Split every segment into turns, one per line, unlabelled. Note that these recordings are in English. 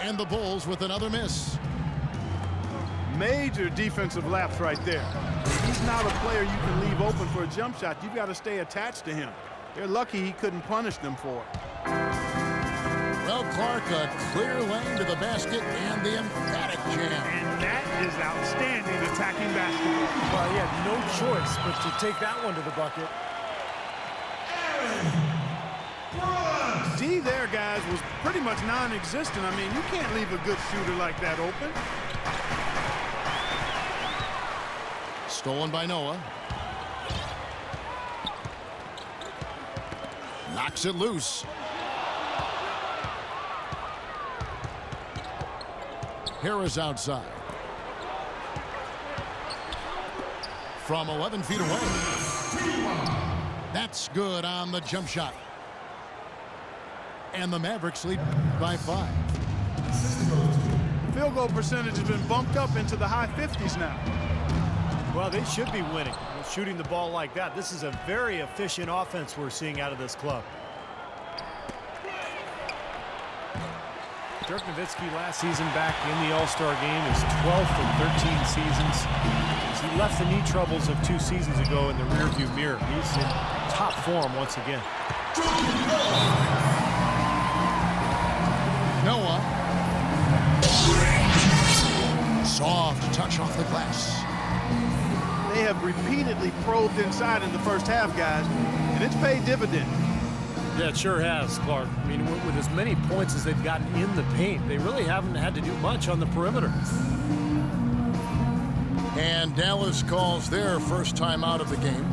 And the Bulls with another miss.
Major defensive lapse right there. He's not a player you can leave open for a jump shot. You've got to stay attached to him. They're lucky he couldn't punish them for it.
Well, Clark, a clear lane to the basket and the emphatic jam.
And that is outstanding attacking basketball.
Well, he had no choice but to take that one to the bucket.
D there, guys, was pretty much non-existent. I mean, you can't leave a good shooter like that open.
Stolen by Noah. Knocks it loose. Harris outside. From 11 feet away. That's good on the jump shot. And the Mavericks lead by 5.
Field goal percentage has been bumped up into the high 50s now.
Well, they should be winning. Shooting the ball like that. This is a very efficient offense we're seeing out of this club. Dirk Nowitzki last season back in the All-Star game is 12th in 13 seasons. He left the knee troubles of 2 seasons ago in the rearview mirror. He's in top form once again.
Noah. Soft touch off the glass.
They have repeatedly probed inside in the first half, guys, and it's paid dividends.
Yeah, it sure has, Clark. I mean, with as many points as they've gotten in the paint, they really haven't had to do much on the perimeter.
And Dallas calls their first time out of the game.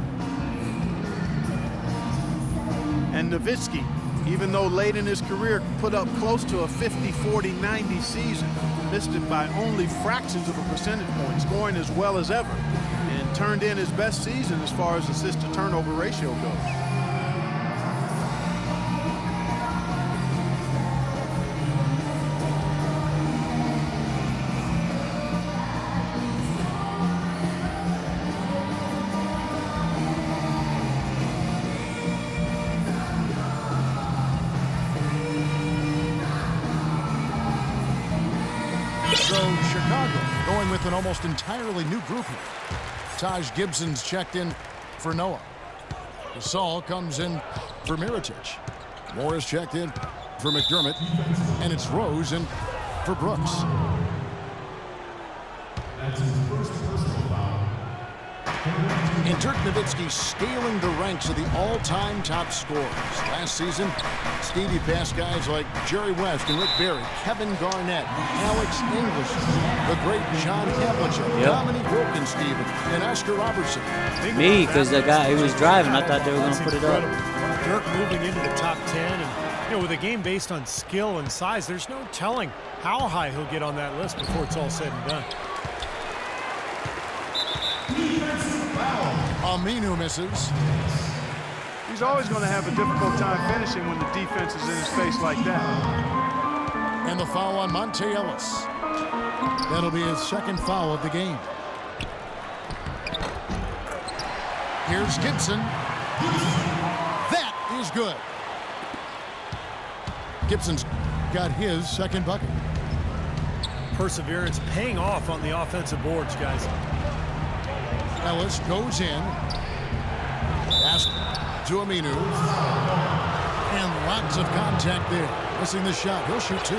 And Nowitzki, even though late in his career put up close to a 50-40-90 season, missed it by only fractions of a percentage point, scoring as well as ever, and turned in his best season as far as assist-to-turnover ratio goes.
So Chicago going with an almost entirely new group here. Taj Gibson's checked in for Noah. Gasol comes in for Mirotic. Morris checked in for McDermott. And it's Rose in for Brooks. And Dirk Nowitzki scaling the ranks of the all-time top scorers. Last season, Stevie passed guys like Jerry West and Rick Barry, Kevin Garnett, Alex English, the great John Havlicek, Dominique Wilkins-Steven, and Oscar Robertson.
Me, because the guy who was driving, I thought they were going to put it up.
Dirk moving into the top 10, and with a game based on skill and size, there's no telling how high he'll get on that list before it's all said and done.
Aminu misses.
He's always going to have a difficult time finishing when the defense is in his face like that.
And the foul on Monte Ellis. That'll be his second foul of the game. Here's Gibson. That is good. Gibson's got his second bucket.
Perseverance paying off on the offensive boards, guys.
Ellis goes in. Pass to Aminu. And lots of contact there. Missing the shot. He'll shoot 2.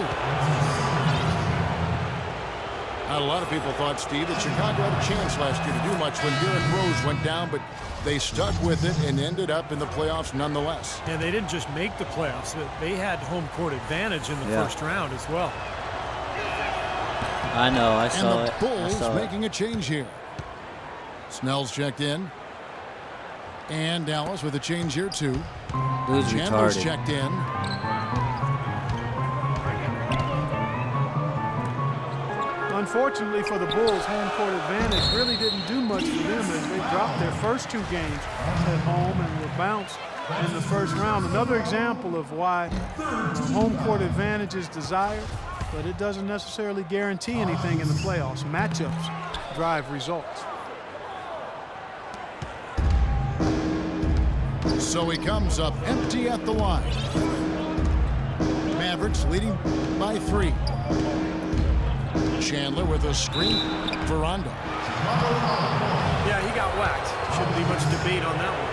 Not a lot of people thought, Steve, that Chicago had a chance last year to do much when Derrick Rose went down, but they stuck with it and ended up in the playoffs nonetheless.
And they didn't just make the playoffs. They had home court advantage in the first round as well.
I know, I saw it.
And the Bulls making a change here. Snell's checked in. And Dallas with a change here, too.
Who's
Chandler's
retarded?
checked in.
Unfortunately for the Bulls, home court advantage really didn't do much for them as they dropped their first 2 games at home and were bounced in the first round. Another example of why home court advantage is desired, but it doesn't necessarily guarantee anything in the playoffs. Matchups drive results. So he comes up empty at the line.
Mavericks leading by 3. Chandler with a screen for Rondo.
Yeah, he got whacked. Shouldn't be much debate on that one.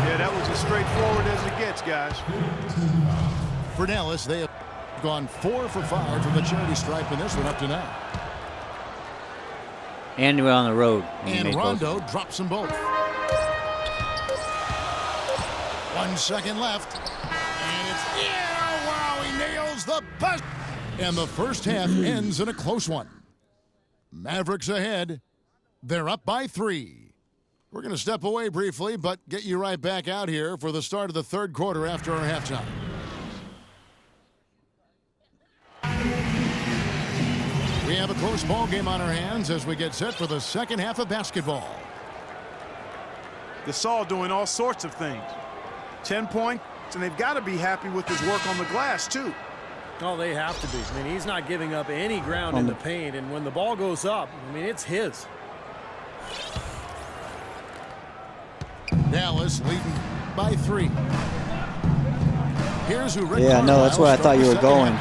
Yeah, that was as straightforward as it gets, guys.
For Dallas, they have gone 4 for 5 from the charity stripe in this one up to now.
And we're on the road.
And Rondo drops them both. 1 second left. And it's, yeah, wow, he nails the bust. And the first half ends in a close one. Mavericks ahead. They're up by 3. We're going to step away briefly, but get you right back out here for the start of the third quarter after our halftime. We have a close ball game on our hands as we get set for the second half of basketball.
Gasol doing all sorts of things. 10 points, and they've got to be happy with his work on the glass, too.
Oh, they have to be. I mean, he's not giving up any ground in the paint, and when the ball goes up, I mean, it's his.
Dallas leading by 3. Here's who Rick
that's where I thought you were going.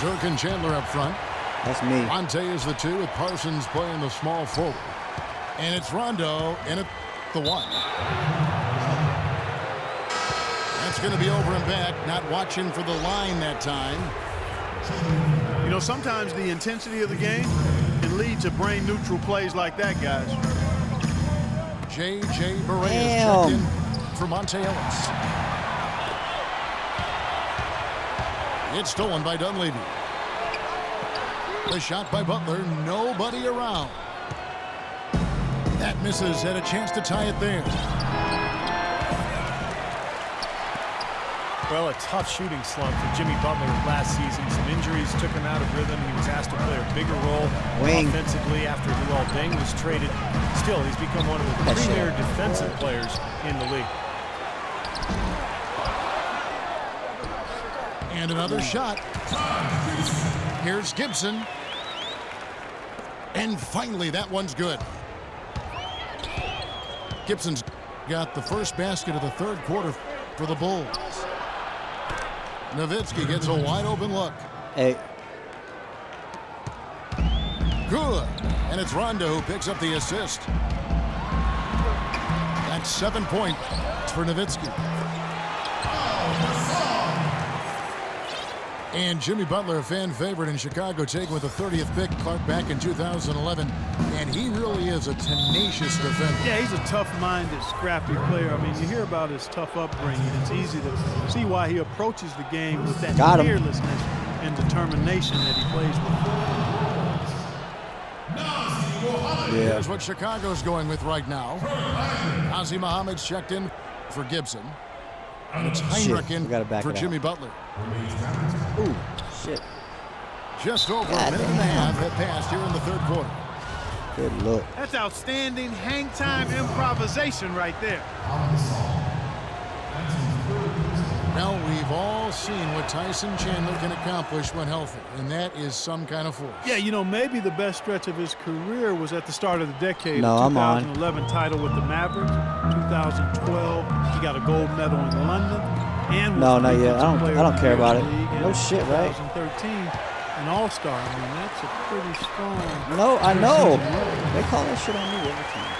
Dirk and Chandler up front.
That's me.
Monte is the 2 with Parsons playing the small forward. And it's Rondo in at the 1. That's going to be over and back, not watching for the line that time.
You know, sometimes the intensity of the game can lead to brain-neutral plays like that, guys.
J.J. Barea checked in for Monte Ellis. It's stolen by Dunleavy. The shot by Butler, nobody around. That misses, had a chance to tie it there.
Well, a tough shooting slump for Jimmy Butler last season. Some injuries took him out of rhythm. He was asked to play a bigger role offensively after Luol Deng was traded. Still, he's become one of the premier defensive players in the league.
And another shot. Here's Gibson. And finally, that one's good. Gibson's got the first basket of the third quarter for the Bulls. Nowitzki gets a wide open look.
Hey.
Good. And it's Rondo who picks up the assist. That's 7 points for Nowitzki. And Jimmy Butler, a fan favorite in Chicago, taken with the 30th pick back in 2011. And he really is a tenacious defender.
Yeah, he's a tough-minded, scrappy player. I mean, you hear about his tough upbringing. It's easy to see why he approaches the game with that fearlessness and determination that he plays with.
Here's what Chicago's going with right now. Ozzie Muhammad's checked in for Gibson. And it's Heinrich in for Jimmy Butler.
Ooh, shit.
Just over a minute and a half had passed here in the third quarter.
Good look.
That's outstanding hang-time improvisation right there.
Now, we've all seen what Tyson Chandler can accomplish when healthy, and that is some kind of force.
Yeah, you know, maybe the best stretch of his career was at the start of the decade.
No,
the
I'm on.
2011 title with the Mavericks. 2012, he got a gold medal in London. And
no, not yet. I don't care about it. No shit, right?
2013, an All-Star. I mean, that's a pretty strong.
No, I know. They call that shit on me every time.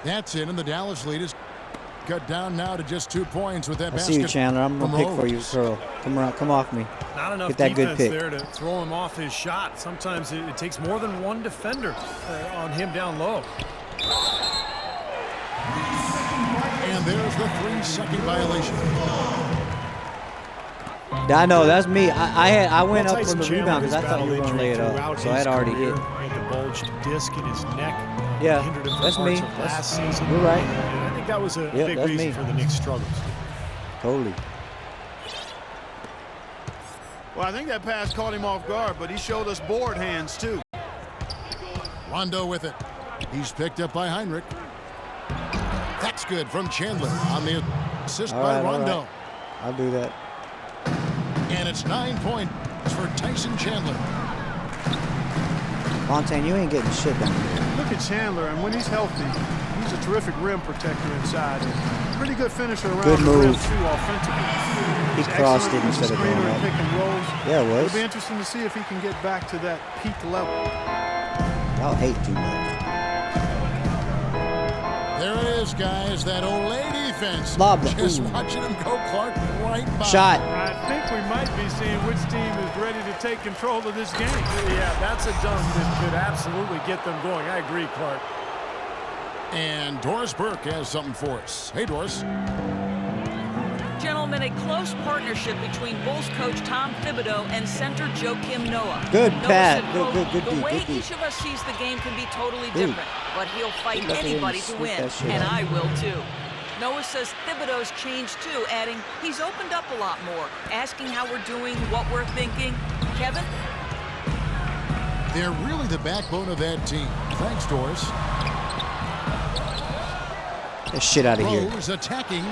That's it, and the Dallas lead is cut down now to just 2 points with that basket.
I see you, Chandler. I'm gonna pick for you, Curl. Come around, come off me.
Not enough
Get that good
defense
pick
there to throw him off his shot. Sometimes it takes more than one defender on him down low.
And there's the 3-second violation.
I know, that's me. I went up for the
Chandler
rebound because I thought you were going to lay it up. So I had already hit.
He had the bulged disc in his neck.
Yeah,
hindered him
that's
for
me.
parts of last season.
You're right.
And I think that was a big
that's
reason
me.
for the Knicks' struggles.
Totally.
Well, I think that pass caught him off guard, but he showed us board hands, too.
Rondo with it. He's picked up by Heinrich. That's good from Chandler on the assist by Rondo.
I'll do that.
And it's 9 points for Tyson Chandler.
Montaigne, you ain't getting shit done.
Look at Chandler, and when he's healthy, he's He's a terrific rim protector inside. And pretty good finisher around
Good
the rim,
move.
too, offensively.
He
He's
crossed it
excellent with the
instead of
screener
going
and
up.
pick and rolls.
Yeah, it was.
It'll be interesting to see if he can get back to that peak level.
Y'all hate too much.
There it is, guys. That Olay defense.
Lob it.
Just
Ooh.
watching him go, Clark, right by.
Shot.
I think we might be seeing which team is ready to take control of this game.
Yeah, that's a dunk that could absolutely get them going. I agree, Clark.
And Doris Burke has something for us. Hey, Doris.
Gentlemen, a close partnership between Bulls coach Tom Thibodeau and center Joakim Noah.
Good
Noah
Pat.
said,
Good,
quote,
good
the
D,
way
good D.
each of us sees the game can be totally
Dude.
different, but he'll fight
Look at him
anybody to
sweep
win,
that shit
and
up.
I will too. Noah says Thibodeau's changed too, adding, he's opened up a lot more, asking how we're doing, what we're thinking. Kevin?
They're really the backbone of that team. Thanks, Doris.
Get the shit out of here.
Rose attacking.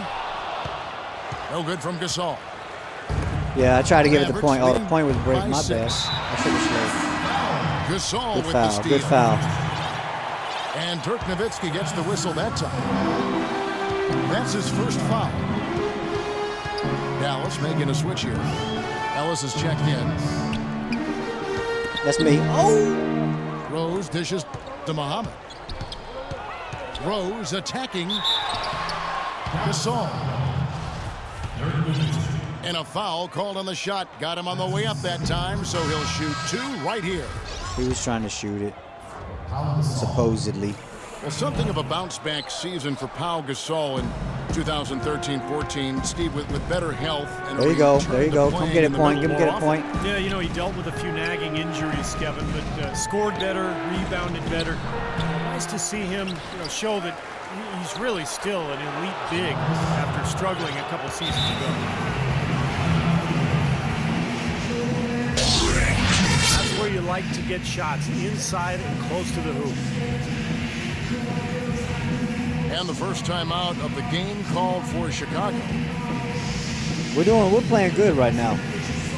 No good from Gasol.
Yeah, I tried to give it the point. Oh, the
Mavericks
point was break.
by
My bad.
6.
I should have
Gasol
slowed.
with
Good
the
foul.
steal.
Good foul.
And Dirk Nowitzki gets the whistle that time. That's his first foul. Dallas making a switch here. Ellis is checked in.
That's me. Oh!
Rose dishes to Muhammad. Rose attacking Gasol. And a foul called on the shot. Got him on the way up that time, so he'll shoot 2 right here.
He was trying to shoot it. Supposedly.
Well, something of a bounce-back season for Pau Gasol in 2013-14. Steve, with better health. And
There you go. There you go. Come get it, point. Give him get a point.
Yeah, you know, he dealt with a few nagging injuries, Kevin, but scored better, rebounded better. Nice to see him, show that he's really still an elite big after struggling a couple seasons ago. That's where you like to get shots, inside and close to the hoop.
And the first time out of the game called for Chicago.
We're playing good right now.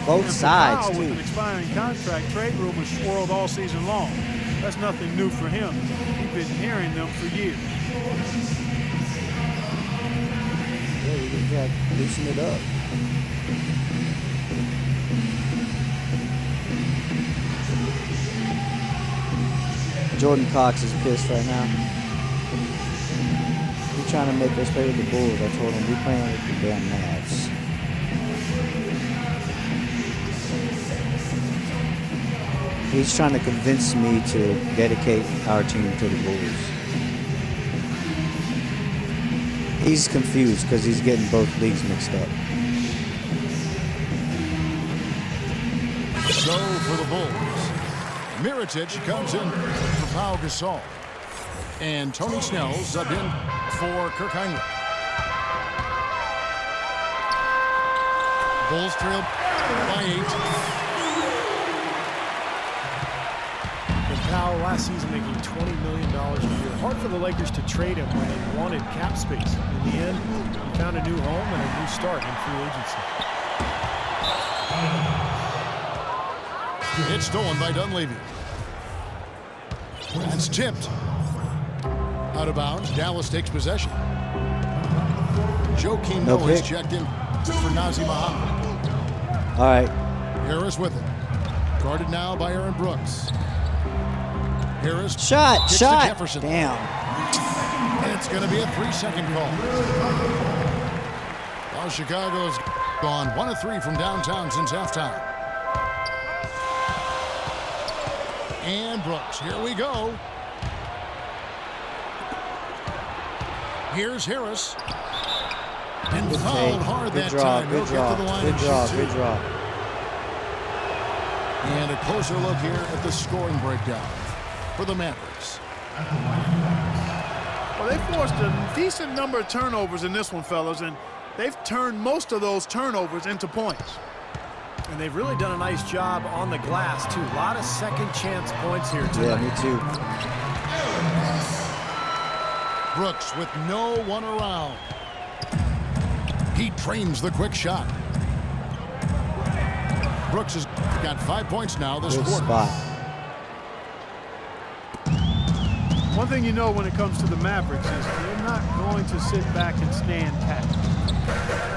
Both
And for
sides,
Powell, with
too.
an expiring contract, trade rumors swirled all season long. That's nothing new for him. He's been hearing them for years.
Yeah, we just got to loosen it up. Jordan Cox is pissed right now. He's trying to make us play with the Bulls. I told him we're playing with the damn Mavs. He's trying to convince me to dedicate our team to the Bulls. He's confused because he's getting both leagues mixed up.
So for the Bulls, Mirotic comes in for Pau Gasol. And Tony Snell subbed in for Kirk Heinrich. Bulls trail by 8.
And Powell last season making $20 million a year. Hard for the Lakers to trade him when they wanted cap space. In the end, he found a new home and a new start in free agency.
It's stolen by Dunleavy. That's tipped. Out of bounds. Dallas takes possession. Joakim
No
Noah is
pick.
checked in for Nazir Muhammad.
All right.
Harris with it. Guarded now by Aaron Brooks. Harris
Shot.
kicks to
Shot.
Jefferson.
Damn.
And it's going to be a 3-second call. While Chicago's gone 1 of 3 from downtown since halftime. And Brooks, here we go. Here's Harris. And
Good
fouled
take.
hard
Good
that
draw.
time. He'll
Good
get
draw.
to the line
Good
and
draw.
shoot
Good
2.
draw.
And a closer look here at the scoring breakdown for the Mavericks.
Well, they forced a decent number of turnovers in this one, fellas, and they've turned most of those turnovers into points.
And they've really done a nice job on the glass, too. A lot of second chance points here tonight.
Yeah, me too.
Brooks with no one around. He trains the quick shot. Brooks has got 5 points now this
Good
quarter.
spot.
One thing you know when it comes to the Mavericks is they're not going to sit back and stand pat.